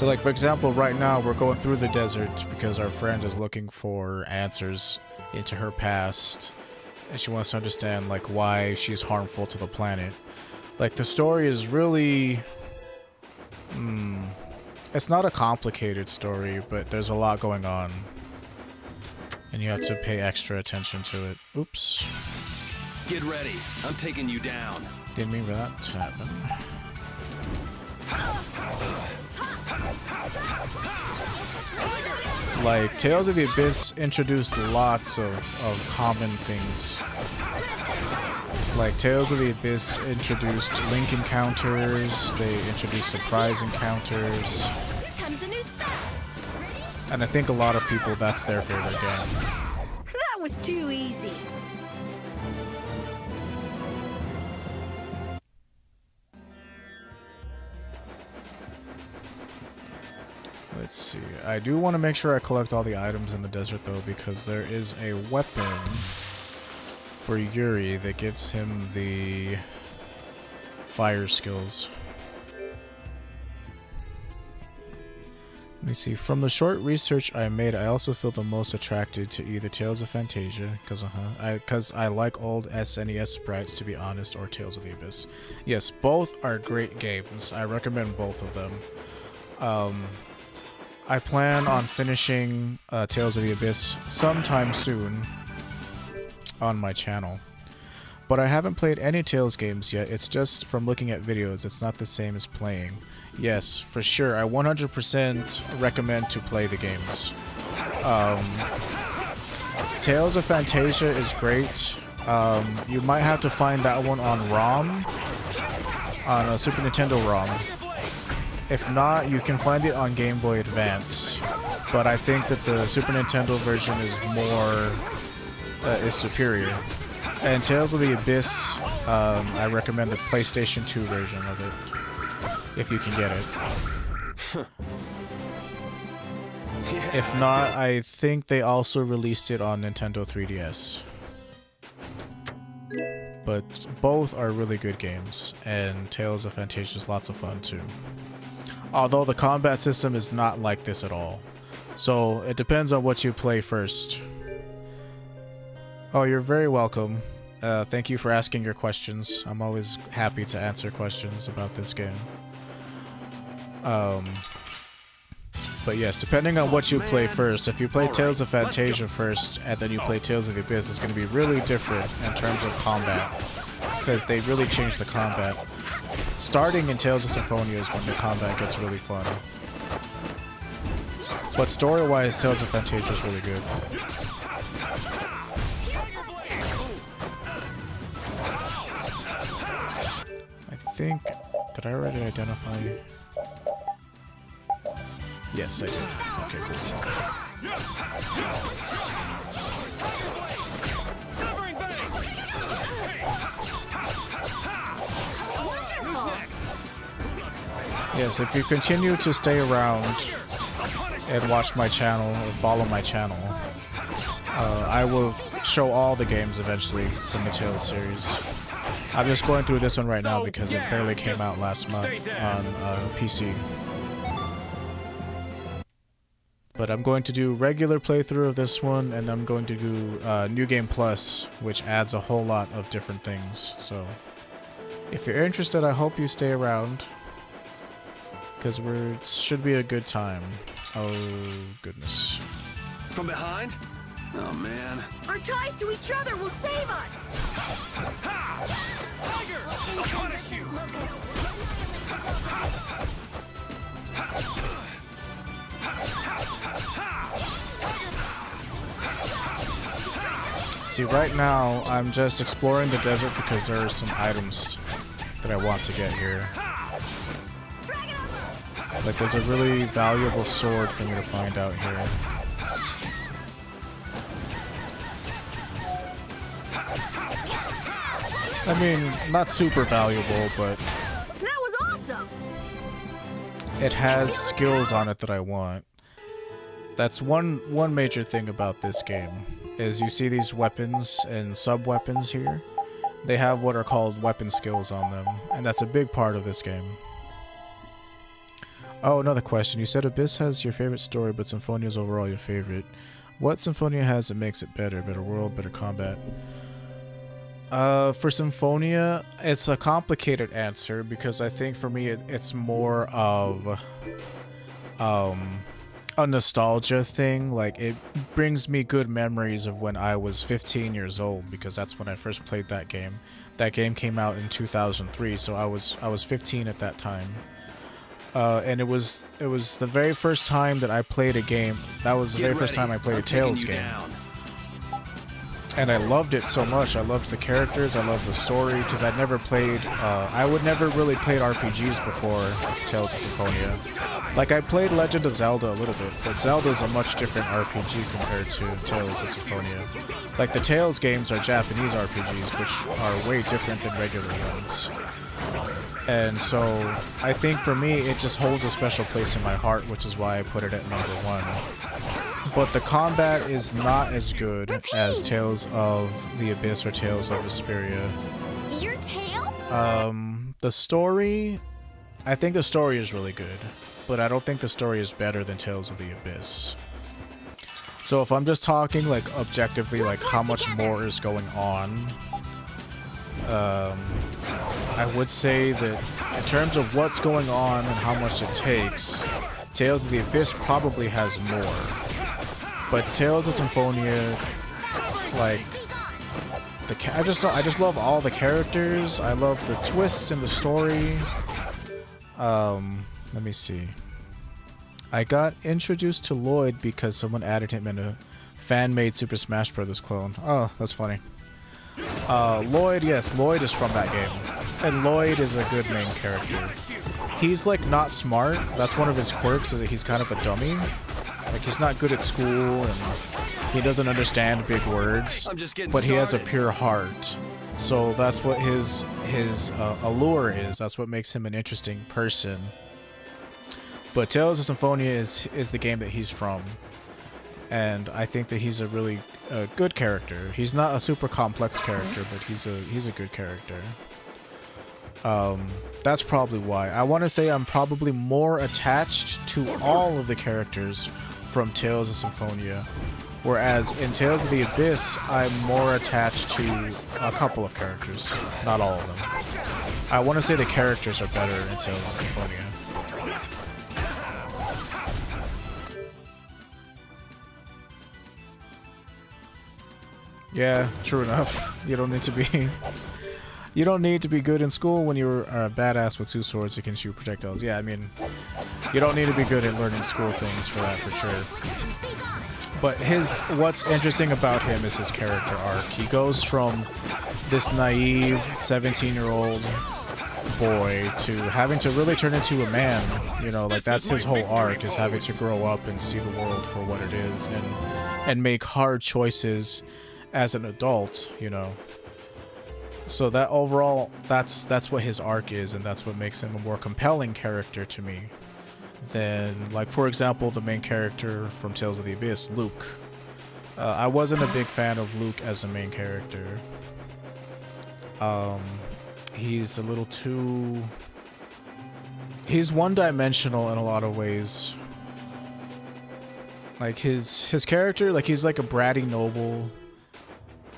So like, for example, right now we're going through the desert because our friend is looking for answers into her past, and she wants to understand like why she's harmful to the planet. Like, the story is really... it's not a complicated story, but there's a lot going on. And you have to pay extra attention to it. Oops. Get ready. I'm taking you down. Didn't mean for that to happen. Like, Tales of the Abyss introduced lots of common things. Like, Tales of the Abyss introduced link encounters, they introduced surprise encounters. And I think a lot of people, that's their favorite game. That was too easy. Let's see. I do want to make sure I collect all the items in the desert though, because there is a weapon for Yuri that gives him the fire skills. Let me see. From the short research I made, I also feel the most attracted to either Tales of Fantasia, because I like old SNES sprites, to be honest, or Tales of the Abyss. Yes, both are great games. I recommend both of them. I plan on finishing Tales of the Abyss sometime soon on my channel. But I haven't played any Tales games yet. It's just from looking at videos. It's not the same as playing. Yes, for sure. I 100% recommend to play the games. Tales of Fantasia is great. You might have to find that one on ROM, on a Super Nintendo ROM. If not, you can find it on Game Boy Advance. But I think that the Super Nintendo version is is superior. And Tales of the Abyss, I recommend the PlayStation 2 version of it, if you can get it. If not, I think they also released it on Nintendo 3DS. But both are really good games, and Tales of Fantasia is lots of fun too. Although the combat system is not like this at all. So it depends on what you play first. Oh, you're very welcome. Thank you for asking your questions. I'm always happy to answer questions about this game. But yes, depending on what you play first, if you play Tales of Fantasia first and then you play Tales of the Abyss, it's going to be really different in terms of combat, because they really changed the combat. Starting in Tales of Symphonia is when the combat gets really fun. But story-wise, Tales of Fantasia is really good. I think... Did I already identify... Yes, I did. Okay, cool. Yes, if you continue to stay around and watch my channel or follow my channel, I will show all the games eventually from the Tales series. I'm just going through this one right now because it barely came out last month on PC. But I'm going to do regular playthrough of this one, and I'm going to do New Game Plus, which adds a whole lot of different things. So, if you're interested, I hope you stay around, because it should be a good time. Oh, goodness. From behind? Oh, man. Our ties to each other will save us! Tiger! I'll punish you! See, right now, I'm just exploring the desert because there are some items that I want to get here. Like, there's a really valuable sword for me to find out here. I mean, not super valuable, but... That was awesome! It has skills on it that I want. That's one major thing about this game, is you see these weapons and sub-weapons here. They have what are called weapon skills on them, and that's a big part of this game. Oh, another question. You said Abyss has your favorite story, but Symphonia is overall your favorite. What Symphonia has that makes it better? Better world, better combat? For Symphonia, it's a complicated answer because I think for me it's more of a nostalgia thing. Like, it brings me good memories of when I was 15 years old because that's when I first played that game. That game came out in 2003, so I was 15 at that time. And it was the very first time that I played a game. That was the very first time I played a Tales game. And I loved it so much. I loved the characters, I loved the story, because I'd never played, I would never really played RPGs before Tales of Symphonia. Like, I played Legend of Zelda a little bit, but Zelda's a much different RPG compared to Tales of Symphonia. Like, the Tales games are Japanese RPGs, which are way different than regular ones. And so, I think for me, it just holds a special place in my heart, which is why I put it at #1. But the combat is not as good as Tales of the Abyss or Tales of Vesperia. Your tail? The story, I think the story is really good, but I don't think the story is better than Tales of the Abyss. So if I'm just talking like objectively, like how much more is going on, I would say that in terms of what's going on and how much it takes, Tales of the Abyss probably has more. But Tales of Symphonia, like, I just love all the characters. I love the twists in the story. Let me see. I got introduced to Lloyd because someone added him in a fan-made Super Smash Bros. Clone. Oh, that's funny. Lloyd, yes, Lloyd is from that game. And Lloyd is a good main character. He's, like, not smart. That's one of his quirks, is that he's kind of a dummy. Like, he's not good at school, and he doesn't understand big words, but he has a pure heart. So that's what his allure is. That's what makes him an interesting person. But Tales of Symphonia is the game that he's from, and I think that he's a really good character. He's not a super complex character, but he's a good character. That's probably why. I want to say I'm probably more attached to all of the characters from Tales of Symphonia, whereas in Tales of the Abyss, I'm more attached to a couple of characters, not all of them. I want to say the characters are better in Tales of Symphonia. Yeah, true enough. You don't need to be... You don't need to be good in school when you're a badass with 2 swords that can shoot projectiles. Yeah, I mean, you don't need to be good at learning school things for that, for sure. But what's interesting about him is his character arc. He goes from this naive 17-year-old boy to having to really turn into a man. You know, like, that's his whole arc, is having to grow up and see the world for what it is and make hard choices as an adult, you know. So that overall, that's what his arc is, and that's what makes him a more compelling character to me than, like, for example, the main character from Tales of the Abyss, Luke. I wasn't a big fan of Luke as a main character. He's a little too... He's one-dimensional in a lot of ways. Like, his character, like, he's like a bratty noble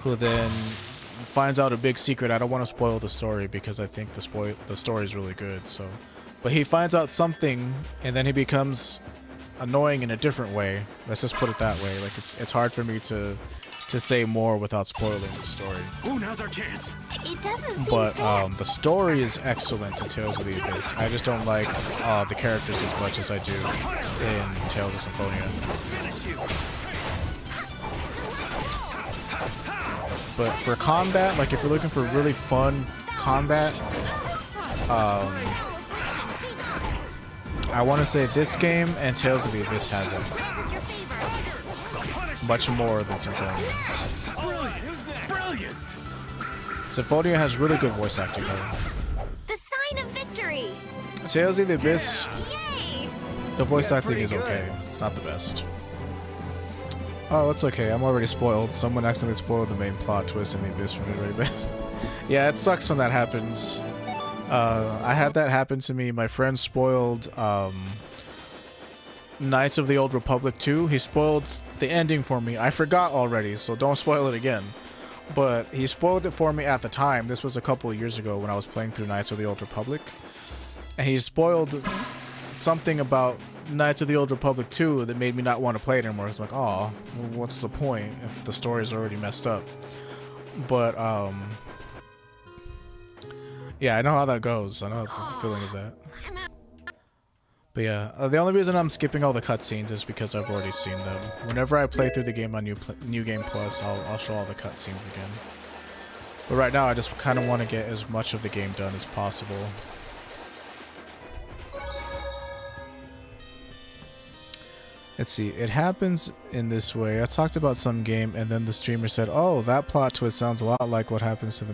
who then finds out a big secret. I don't want to spoil the story because I think the story is really good. So, but he finds out something, and then he becomes annoying in a different way. Let's just put it that way. Like, it's hard for me to say more without spoiling the story. Ooh, now's our chance. It doesn't seem But fair. the story is excellent in Tales of the Abyss. I just don't like the characters as much as I do in Tales of Symphonia. Finish you. But for combat, like, if you're looking for really fun combat, I want to say this game and Tales of the Abyss has it. Much more than Symphonia. Brilliant. Symphonia has really good voice acting, though. The sign of victory. Tales of the Abyss, Yay! the voice Yeah, acting pretty is good. okay. It's not the best. Oh, it's okay. I'm already spoiled. Someone accidentally spoiled the main plot twist in the Abyss for me really bad. Yeah, it sucks when that happens. I had that happen to me. My friend spoiled Knights of the Old Republic 2. He spoiled the ending for me. I forgot already, so don't spoil it again. But he spoiled it for me at the time. This was a couple of years ago when I was playing through Knights of the Old Republic. And he spoiled something about Knights of the Old Republic 2 that made me not want to play it anymore. It's like, oh, what's the point if the story's already messed up? But, yeah, I know how that goes. I know the feeling of that. But yeah, the only reason I'm skipping all the cutscenes is because I've already seen them. Whenever I play through the game on New Game Plus, I'll show all the cutscenes again. But right now, I just kind of want to get as much of the game done as possible. Let's see, it happens in this way. I talked about some game, and then the streamer said, oh, that plot twist sounds a lot like what happens to the